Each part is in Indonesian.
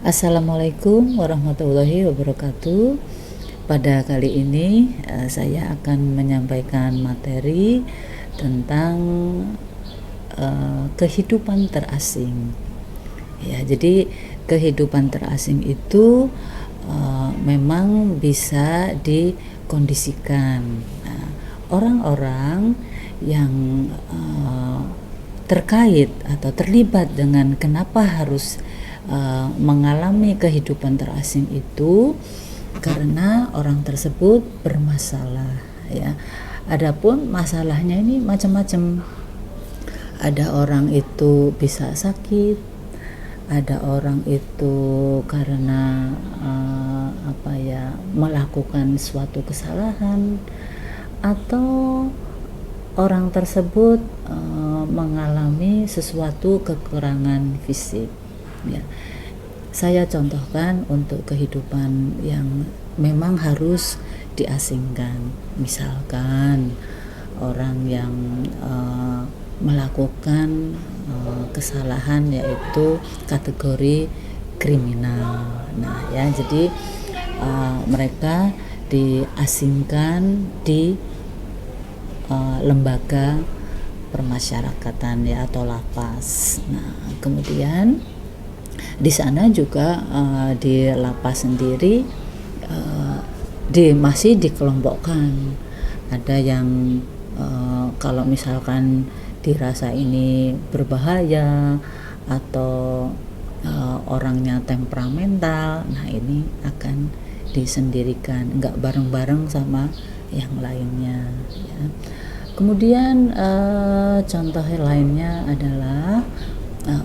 Assalamualaikum warahmatullahi wabarakatuh. Pada kali ini saya akan menyampaikan materi tentang kehidupan terasing. Ya, jadi kehidupan terasing itu memang bisa dikondisikan. Nah, orang-orang yang terkait atau terlibat dengan kenapa harus mengalami kehidupan terasing itu karena orang tersebut bermasalah, ya. Adapun masalahnya ini macam-macam. Ada orang itu bisa sakit, ada orang itu karena melakukan suatu kesalahan, atau orang tersebut mengalami sesuatu kekurangan fisik. Ya, saya contohkan untuk kehidupan yang memang harus diasingkan. Misalkan orang yang melakukan kesalahan yaitu kategori kriminal. Nah, ya, jadi mereka diasingkan di lembaga permasyarakatan, ya, atau lapas. Nah, kemudian di sana juga di lapas sendiri masih dikelompokkan. Ada yang kalau misalkan dirasa ini berbahaya atau orangnya temperamental, nah ini akan disendirikan, enggak bareng-bareng sama yang lainnya, ya. Kemudian contoh lainnya adalah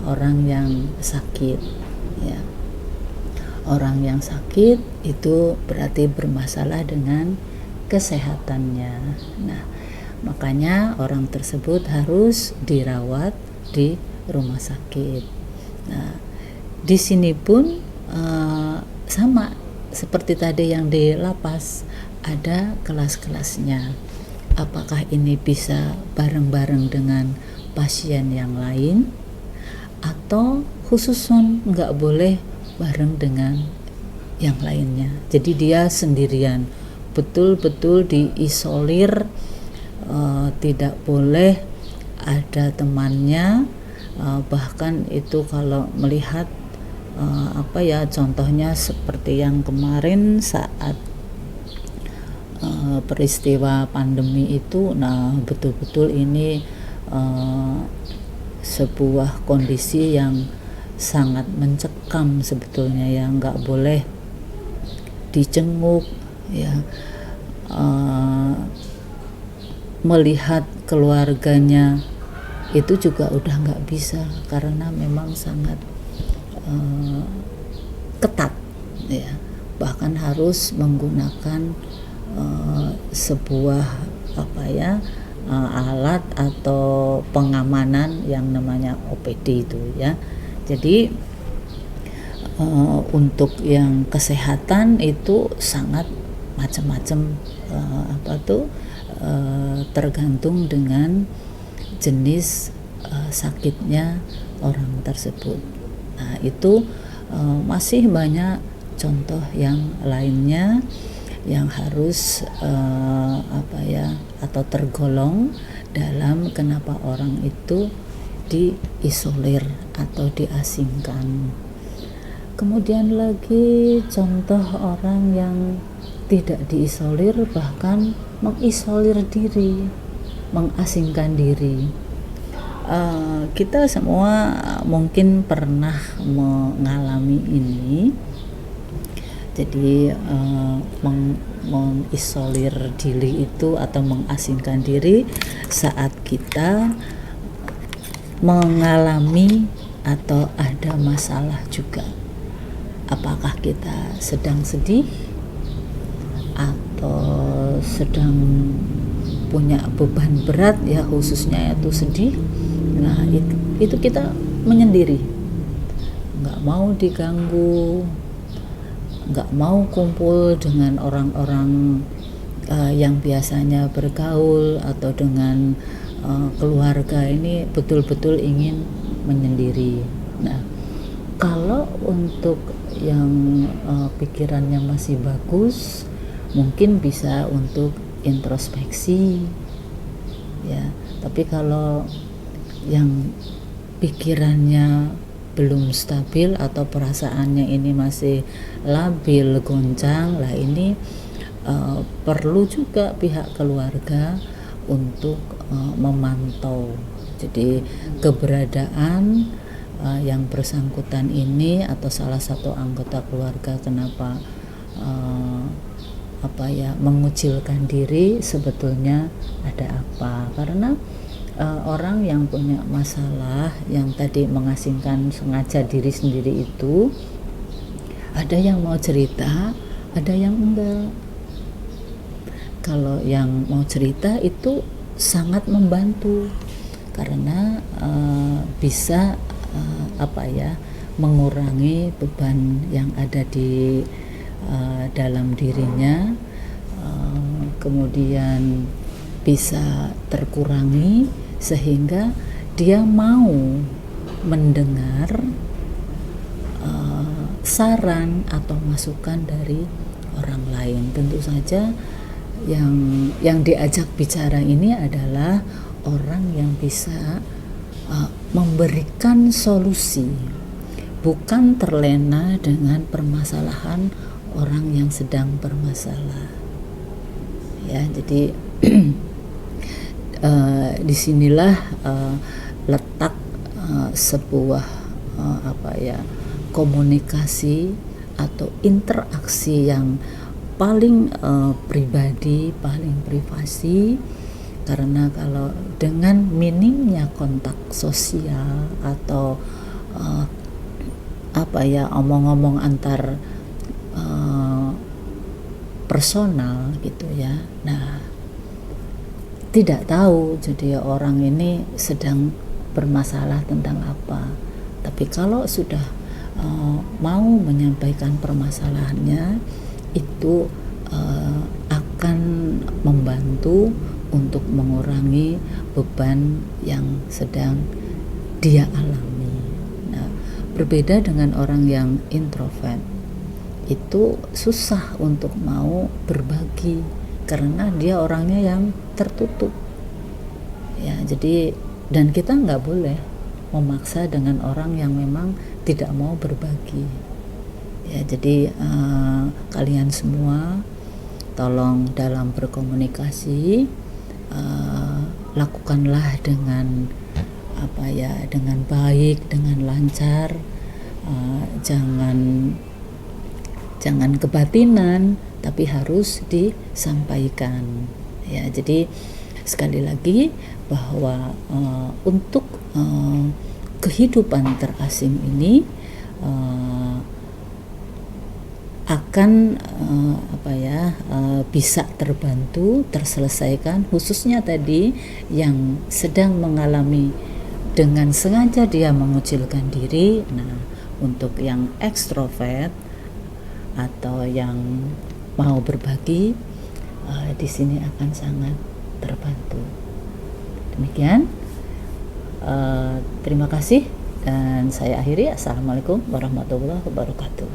orang yang sakit, ya. Orang yang sakit itu berarti bermasalah dengan kesehatannya. Nah, makanya orang tersebut harus dirawat di rumah sakit. Nah, di sini pun sama seperti tadi yang di lapas, ada kelas-kelasnya. Apakah ini bisa bareng-bareng dengan pasien yang lain, atau khususon nggak boleh bareng dengan yang lainnya. Jadi dia sendirian, betul-betul diisolir, tidak boleh ada temannya. Bahkan itu kalau melihat contohnya seperti yang kemarin saat peristiwa pandemi itu, nah betul-betul ini sebuah kondisi yang sangat mencekam sebetulnya, yang nggak boleh dijenguk, ya. Melihat keluarganya itu juga udah nggak bisa karena memang sangat ketat, ya. Bahkan harus menggunakan sebuah alat atau pengamanan yang namanya OPD itu, ya. Jadi untuk yang kesehatan itu sangat macam-macam, tergantung dengan jenis sakitnya orang tersebut. Nah, itu masih banyak contoh yang lainnya yang harus atau tergolong dalam kenapa orang itu diisolir atau diasingkan. Kemudian lagi contoh orang yang tidak diisolir, bahkan mengisolir diri, mengasingkan diri. Kita semua mungkin pernah mengalami ini. Jadi mengisolir diri itu atau mengasingkan diri saat kita mengalami atau ada masalah juga. Apakah kita sedang sedih atau sedang punya beban berat, ya, khususnya itu sedih. Nah, itu kita menyendiri, nggak mau diganggu, nggak mau kumpul dengan orang-orang yang biasanya bergaul atau dengan keluarga. Ini betul-betul ingin menyendiri. Nah, Kalau untuk yang pikirannya masih bagus, mungkin bisa untuk introspeksi ya. Tapi kalau yang pikirannya belum stabil atau perasaannya ini masih labil, goncang, lah ini perlu juga pihak keluarga untuk memantau. Jadi keberadaan yang bersangkutan ini atau salah satu anggota keluarga kenapa mengucilkan diri, sebetulnya ada apa. Karena orang yang punya masalah yang tadi mengasingkan sengaja diri sendiri itu, ada yang mau cerita, ada yang enggak. Kalau yang mau cerita itu sangat membantu karena bisa mengurangi beban yang ada di dalam dirinya, kemudian bisa terkurangi sehingga dia mau mendengar saran atau masukan dari orang lain. Tentu saja yang diajak bicara ini adalah orang yang bisa memberikan solusi, bukan terlena dengan permasalahan orang yang sedang bermasalah. Ya, jadi disinilah letak sebuah komunikasi atau interaksi yang paling pribadi, paling privasi. Karena kalau dengan minimnya kontak sosial atau omong-omong antar personal gitu ya, nah tidak tahu jadi orang ini sedang bermasalah tentang apa. Tapi kalau sudah mau menyampaikan permasalahannya, itu akan membantu untuk mengurangi beban yang sedang dia alami. Nah, berbeda dengan orang yang introvert, itu susah untuk mau berbagi karena dia orangnya yang tertutup. Ya, jadi dan kita nggak boleh memaksa dengan orang yang memang tidak mau berbagi. Ya, jadi kalian semua tolong dalam berkomunikasi lakukanlah dengan dengan baik, dengan lancar, jangan kebatinan, tapi harus disampaikan. Ya, jadi sekali lagi bahwa untuk kehidupan terasing ini akan bisa terbantu, terselesaikan, khususnya tadi yang sedang mengalami dengan sengaja dia mengucilkan diri. Nah, untuk yang ekstrovert atau yang mau berbagi, di sini akan sangat terbantu. Demikian, terima kasih dan saya akhiri. Assalamualaikum warahmatullahi wabarakatuh.